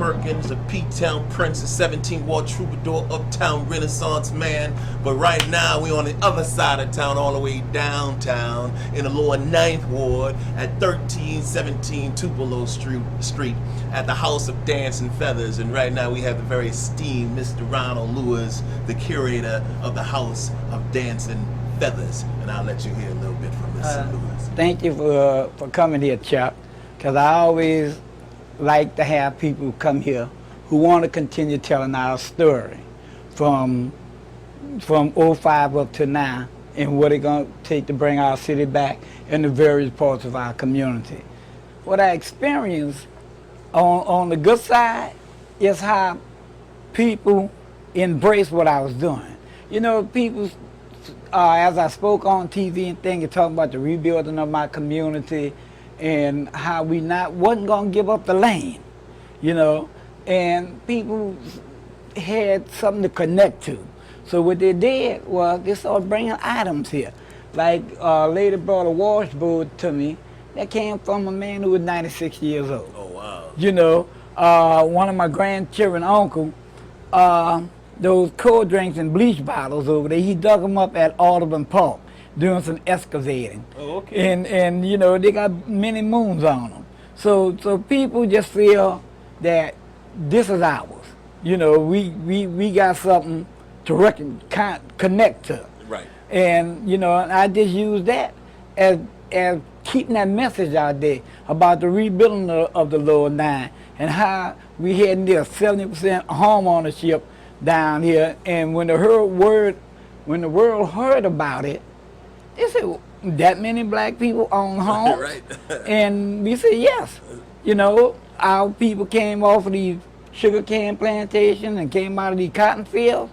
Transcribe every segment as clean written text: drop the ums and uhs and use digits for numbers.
Perkins, a P-Town Prince, a 17 Ward Troubadour, Uptown Renaissance man. But right now we on the other side of town, all the way downtown, in the lower 9th Ward at 1317 Tupelo Street at the House of Dance and Feathers. And right now we have the very esteemed Mr. Ronald Lewis, the curator of the House of Dance and Feathers. And I'll let you hear a little bit from Mr. Lewis. Thank you for coming here, Chuck, because I always like to have people come here who want to continue telling our story from '05 up to now and what it's going to take to bring our city back in the various parts of our community. What I experienced on the good side is how people embrace what I was doing. You know, people, as I spoke on TV and things, talking about the rebuilding of my community and how we wasn't going to give up the lane, you know, and people had something to connect to. So what they did was they started bringing items here. Like a lady brought a washboard to me that came from a man who was 96 years old. Oh, wow. You know, one of my grandchildren, uncle, those cold drinks and bleach bottles over there, he dug them up at Audubon Park doing some excavating. Oh, okay. And you know, they got many moons on them. So people just feel that this is ours. You know, we got something to connect to. Right. And you know, I just use that as keeping that message out there about the rebuilding of the Lower 9 and how we had near 70% home ownership down here. And when the world heard about it, they said, that many black people own homes? Right. And we said, yes. You know, our people came off of these sugarcane plantations and came out of these cotton fields,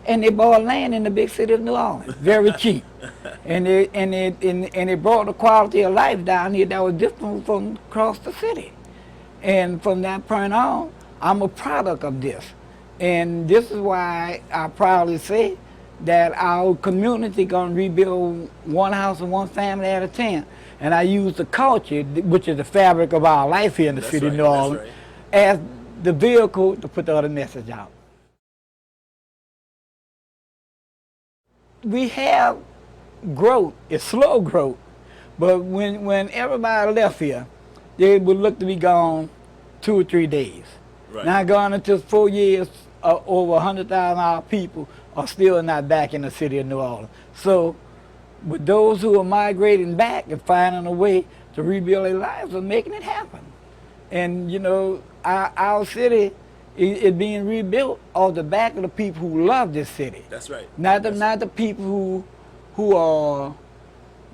and they bought land in the big city of New Orleans, very cheap. And they brought the quality of life down here that was different from across the city. And from that point on, I'm a product of this. And this is why I proudly say that our community gonna rebuild one house and one family at a time. And I use the culture, which is the fabric of our life here in the city of New Orleans, as the vehicle to put the other message out. We have growth, it's slow growth, but when everybody left here, they would look to be gone 2 or 3 days. Right. Now gone into 4 years, over 100,000 our people are still not back in the city of New Orleans. So with those who are migrating back and finding a way to rebuild their lives are making it happen. And you know, our city is being rebuilt off the back of the people who love this city. That's right. Not the people who are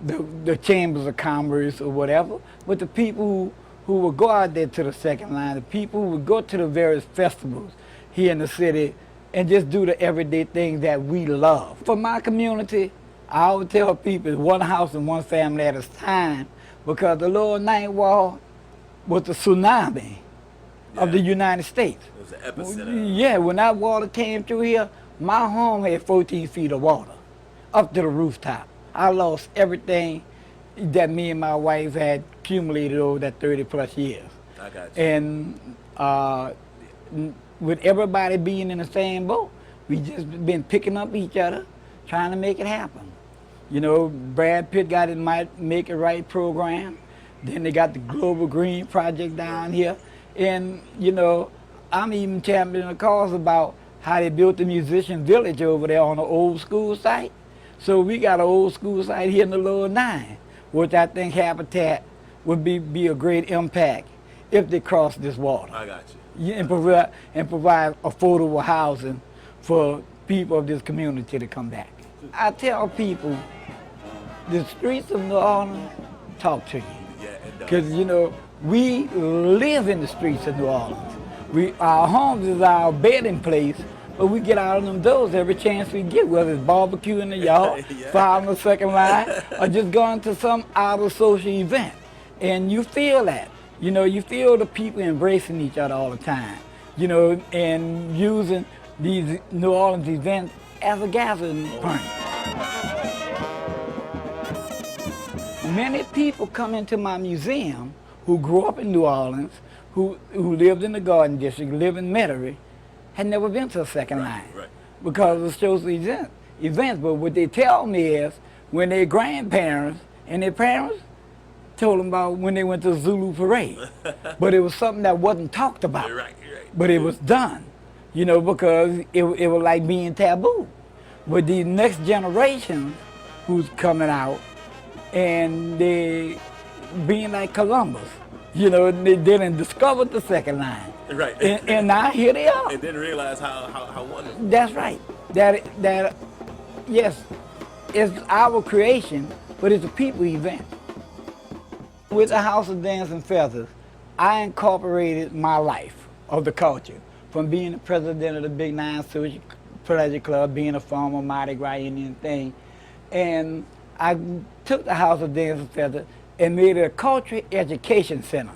the chambers of commerce or whatever, but the people who will go out there to the second line, the people who will go to the various festivals here in the city and just do the everyday things that we love. For my community, I always tell people it's one house and one family at a time, because the Lower 9th Ward was the tsunami of the United States. It was the epicenter. Yeah, when that water came through here, my home had 14 feet of water up to the rooftop. I lost everything that me and my wife had accumulated over that 30+ years. I got you. And with everybody being in the same boat, we just been picking up each other, trying to make it happen. You know, Brad Pitt got his Make It Right program. Then they got the Global Green Project down here. And, you know, I'm even championing a cause about how they built the musician village over there on the old school site. So we got an old school site here in the Lower 9, which I think Habitat would be a great impact if they cross this water. I got you. Yeah, and provide affordable housing for people of this community to come back. I tell people, the streets of New Orleans talk to you. Yeah, it does. Because, you know, we live in the streets of New Orleans. Our homes is our bedding place, but we get out of them doors every chance we get, whether it's barbecue in the yard, following the second line, or just going to some outer social event. And you feel that. You know, you feel the people embracing each other all the time, you know, and using these New Orleans events as a gathering point. Many people come into my museum who grew up in New Orleans, who lived in the Garden District, lived in Metairie, had never been to a second line because of social events. But what they tell me is when their grandparents and their parents told them about when they went to the Zulu parade. But it was something that wasn't talked about. But it was done, you know, because it was like being taboo. But the next generation who's coming out and they being like Columbus, you know, they didn't discover the second line. Right. And now here they are. And didn't realize how wonderful. That's right. That yes, it's our creation, but it's a people event. With the House of Dance and Feathers, I incorporated my life of the culture, from being the president of the Big Nine Social Pleasure Club, being a former Mardi Gras Indian thing, and I took the House of Dance and Feathers and made it a cultural education center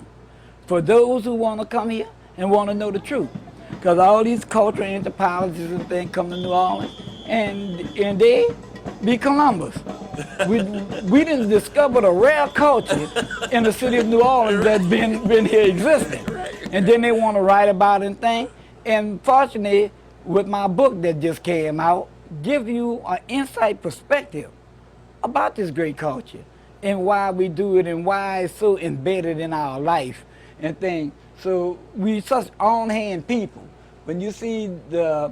for those who want to come here and want to know the truth. Because all these cultural anthropologists and things come to New Orleans, and they be Columbus. We didn't discover a rare culture in the city of New Orleans that's been here existing. And then they want to write about it and things. And fortunately, with my book that just came out, give you an insight perspective about this great culture and why we do it and why it's so embedded in our life and things. So we such on-hand people. When you see the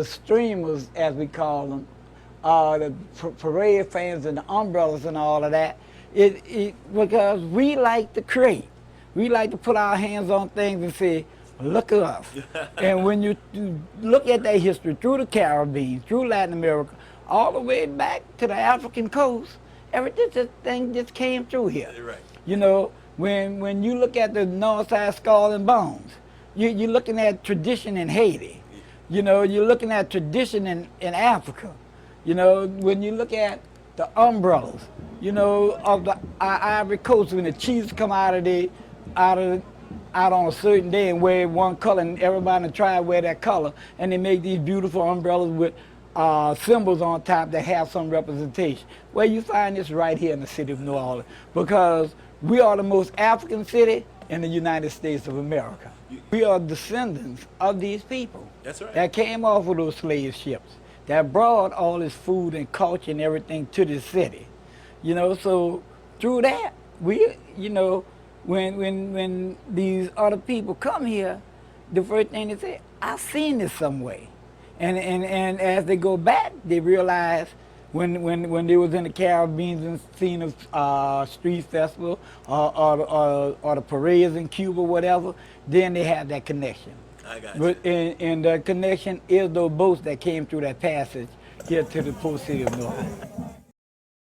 streamers, as we call them, the parade fans and the umbrellas and all of that, because we like to create. We like to put our hands on things and say, look at us. And when you look at that history through the Caribbean, through Latin America, all the way back to the African coast, everything just came through here. Right. You know, when you look at the Northside Skull and Bones, you're looking at tradition in Haiti. You know, you're looking at tradition in Africa. You know, when you look at the umbrellas, you know, of the Ivory Coast, when the chiefs come out on a certain day and wear one color, and everybody in the tribe wear that color, and they make these beautiful umbrellas with symbols on top that have some representation. Well, you find this right here in the city of New Orleans, because we are the most African city in the United States of America. We are descendants of these people. That's right. That came off of those slave ships, that brought all this food and culture and everything to this city. You know, so through that, we, you know, when these other people come here, the first thing they say, I've seen this some way. And as they go back, they realize when they was in the Caribbean and seen a street festival or the parades in Cuba, whatever, then they have that connection. I got you. But and the connection is those boats that came through that passage here to the port city of New Orleans.